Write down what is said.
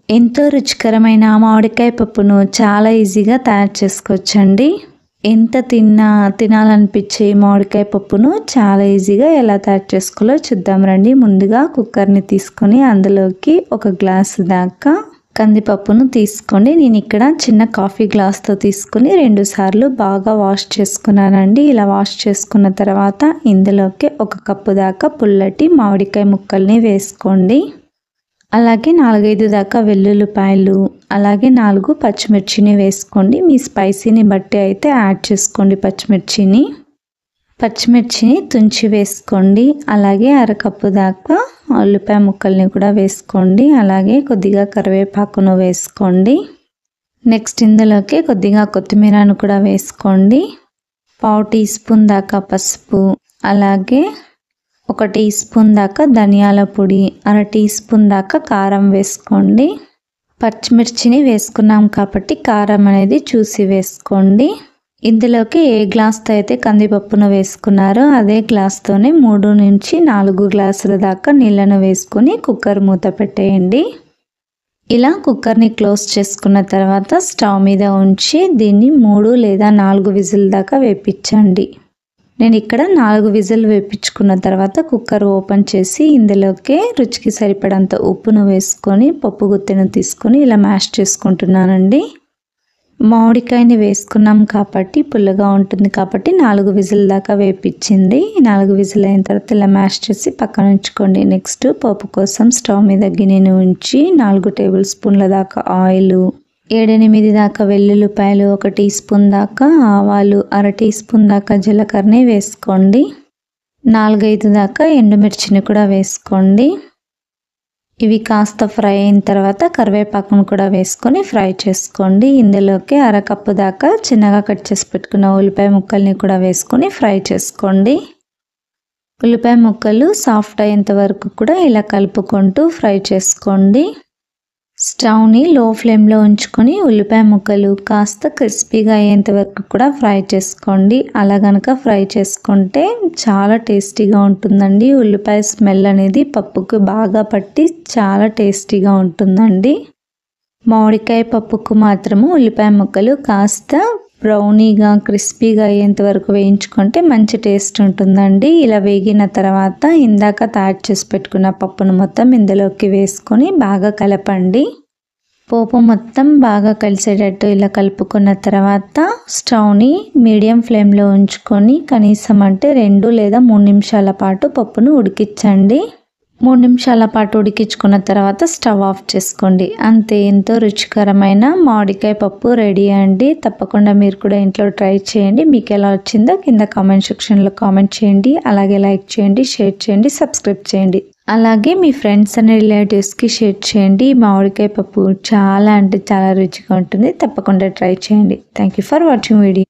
ఎంతో రుచికరమైన మామిడికాయ పప్పును చాలా ఈజీగా తయారు చేసుకోవచ్చండి. ఎంత తినాలనిపించే మామిడికాయ పప్పును చాలా ఈజీగా ఎలా తయారు చేసుకోవాలో చూద్దాం రండి. ముందుగా కుక్కర్ని తీసుకొని అందులోకి 1 గ్లాసు దాకా కందిపప్పును తీసుకోండి. నేను ఇక్కడ చిన్న కాఫీ గ్లాస్తో తీసుకుని 2 సార్లు బాగా వాష్ చేసుకున్నానండి. ఇలా వాష్ చేసుకున్న తర్వాత ఇందులోకి 1 కప్పు దాకా పుల్లటి మామిడికాయ ముక్కల్ని వేసుకోండి. అలాగే 4-5 దాకా వెల్లుల్లిపాయలు, అలాగే 4 పచ్చిమిర్చిని వేసుకోండి. మీ స్పైసీని బట్టి అయితే యాడ్ చేసుకోండి పచ్చిమిర్చిని తుంచి వేసుకోండి. అలాగే 1/2 కప్పు దాకా ఉల్లిపాయ ముక్కల్ని కూడా వేసుకోండి. అలాగే కొద్దిగా కరివేపాకును వేసుకోండి. నెక్స్ట్ ఇందులోకి కొద్దిగా కొత్తిమీరను కూడా వేసుకోండి. 1/2 టీ స్పూన్ దాకా పసుపు, అలాగే 1 టీ స్పూన్ దాకా ధనియాల పొడి, 1/2 టీ స్పూన్ దాకా కారం వేసుకోండి. పచ్చిమిర్చిని వేసుకున్నాం కాబట్టి కారం అనేది చూసి వేసుకోండి. ఇందులోకి ఏ గ్లాస్తో అయితే కందిపప్పును వేసుకున్నారో అదే గ్లాస్తోనే 3 నుంచి 4 గ్లాసుల దాకా నీళ్ళను వేసుకొని కుక్కర్ మూత పెట్టేయండి. ఇలా కుక్కర్ని క్లోజ్ చేసుకున్న తర్వాత స్టవ్ మీద ఉంచి దీన్ని 3 లేదా 4 విజిల్ దాకా వేపించండి. నేను ఇక్కడ 4 విజిల్ వేపించుకున్న తర్వాత కుక్కర్ ఓపెన్ చేసి ఇందులోకి రుచికి సరిపడంత ఉప్పును వేసుకొని పప్పు గుత్తెను తీసుకొని ఇలా మ్యాష్ చేసుకుంటున్నానండి. మామిడికాయని వేసుకున్నాం కాబట్టి పుల్లగా ఉంటుంది కాబట్టి 4 విజిల్ దాకా వేపించింది. 4 విజిల్ అయిన తర్వాత ఇలా మ్యాష్ చేసి పక్కన ఉంచుకోండి. నెక్స్ట్ పప్పు కోసం స్టవ్ మీద గిన్నెను ఉంచి 4 టేబుల్ స్పూన్ల దాకా ఆయిల్, 7-8 దాకా వెల్లుల్లిపాయలు, 1 టీ స్పూన్ దాకా ఆవాలు, 1/2 టీ స్పూన్ దాకా జీలకర్రని వేసుకోండి. 4-5 దాకా ఎండుమిర్చిని కూడా వేసుకోండి. ఇవి కాస్త ఫ్రై అయిన తర్వాత కరివేపాకును కూడా వేసుకొని ఫ్రై చేసుకోండి. ఇందులోకి 1/2 కప్పు దాకా చిన్నగా కట్ చేసి పెట్టుకున్న ఉల్లిపాయ ముక్కల్ని కూడా వేసుకొని ఫ్రై చేసుకోండి. ఉల్లిపాయ ముక్కలు సాఫ్ట్ అయ్యేంత వరకు కూడా ఇలా కలుపుకుంటూ ఫ్రై చేసుకోండి. స్టవ్ని లో ఫ్లేమ్లో ఉంచుకొని ఉల్లిపాయ ముక్కలు కాస్త క్రిస్పీగా అయ్యేంత వరకు కూడా ఫ్రై చేసుకోండి. అలా కనుక ఫ్రై చేసుకుంటే చాలా టేస్టీగా ఉంటుందండి. ఉల్లిపాయ స్మెల్ అనేది పప్పుకు బాగా పట్టి చాలా టేస్టీగా ఉంటుందండి. మామిడికాయ పప్పుకు మాత్రము ఉల్లిపాయ ముక్కలు కాస్త బ్రౌనీగా క్రిస్పీగా అయ్యేంత వరకు వేయించుకుంటే మంచి టేస్ట్ ఉంటుందండి. ఇలా వేగిన తర్వాత ఇందాక తయారు చేసి పెట్టుకున్న పప్పును మొత్తం ఇందులోకి వేసుకొని బాగా కలపండి. పోపు మొత్తం బాగా కలిసేటట్టు ఇలా కలుపుకున్న తర్వాత స్టవ్ని మీడియం ఫ్లేమ్లో ఉంచుకొని కనీసం 2 లేదా 3 నిమిషాల పాటు పప్పును ఉడికించండి. 3 నిమిషాల పాటు ఉడికించుకున్న తర్వాత స్టవ్ ఆఫ్ చేసుకోండి. అంతే, ఎంతో రుచికరమైన మామిడికాయ పప్పు రెడీ అండి. తప్పకుండా మీరు కూడా ఇంట్లో ట్రై చేయండి. మీకు ఎలా వచ్చిందో కింద కామెంట్ సెక్షన్లో కామెంట్ చేయండి. అలాగే లైక్ చేయండి, షేర్ చేయండి, సబ్స్క్రైబ్ చేయండి. అలాగే మీ ఫ్రెండ్స్ అండ్ రిలేటివ్స్కి షేర్ చేయండి. మామిడికాయ పప్పు చాలా రుచిగా ఉంటుంది. తప్పకుండా ట్రై చేయండి. Thank you for watching video.